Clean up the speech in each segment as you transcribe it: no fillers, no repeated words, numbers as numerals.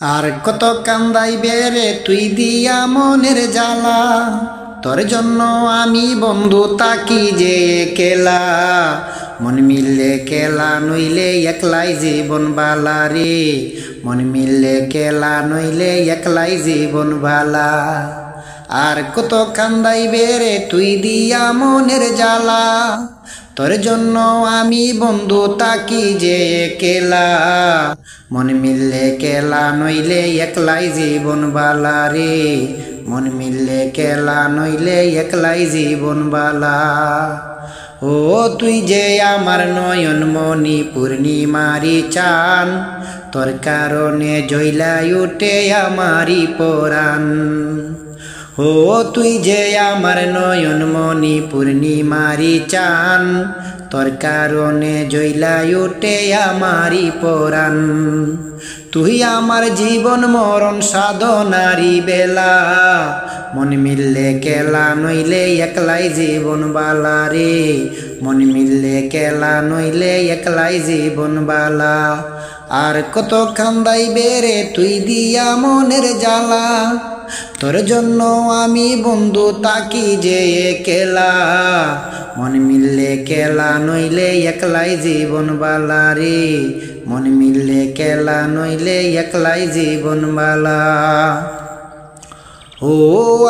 আর কত কান্দাইবে রে তুই দিয়া মনের জ্বালা, তোর জন্য আমি বন্ধু তাকি যে কেলা। মন মিললে কেলা নইলে একলাই জীবন বালা রে, মন মিললে কেলা নইলে একলাই জীবন বালা। আর কত কান্দাইবে রে তুই দিয়া মনের জ্বালা, তোর জন্য আমি বন্ধু তাকি যে কেলা। মন মিললে কেলা নইলে একলাই জীবন বালা রে, মন মিললে কেলা নইলে একলাই জীবন বালা। ও তুই যে আমার নয়ন মনি পূর্ণিমারি চান, তোর কারণে জইলাই উঠে আমারি পরাণ। ও তুই যে আমার নয়ন মনি পূর্ণিমারি চান, তোর কারণে জইলাই উঠে আমারি পরাণ। তুই আমার জীবন মরণ সাধনারি বেলা, মন মিললে কেলা নইলে একলাই জীবন বালা রে, মন মিললে কেলা নইলে একলাই জীবন বালা। আর কত কান্দাইবে রে তুই দিয়া মনের জ্বালা, তোর জন্য আমি বন্ধু তাকি যে কেলা। মন মিললে কেলা নইলে একলাই জীবন বালা রে, মন মিললে কেলা নইলে একলাই জীবন বালা। ও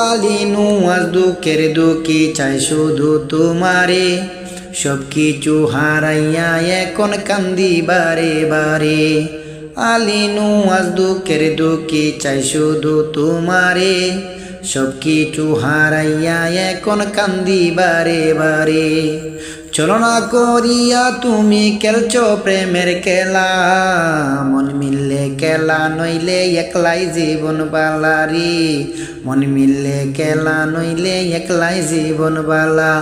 আলিনু আজ দুঃখের দুঃখী চাই শুধু তোমারে, সব কিছু হারাইয়া এখন কান্দি বারে বারে। আলিনু আজ দুঃখের দুঃখী চাই শুধু তোমারে, সব কিছু হারাইয়া এখন কান্দি বারে বারে। চলনা করিয়া তুমি খেলছো প্রেমের খেলা, মন মিললে কেলা নইলে একলাই জীবন বালা রে, মন মিললে কেলা নইলে একলাই জীবন বালা।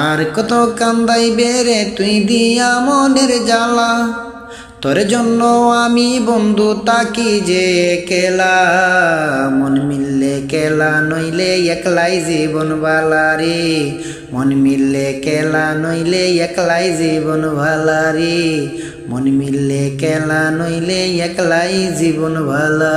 আর কত কান্দাইবে রে তুই দিয়া মনের জ্বালা, তোর জন্য আমি বন্ধু তাকি যে কেলা। মন মিললে কেলা নইলে একলাই জীবন বালা রে, মন মিললে কেলা নইলে একলাই জীবন ভালা রে, মন মিললে কেলা নইলে একলাই জীবন ভালা।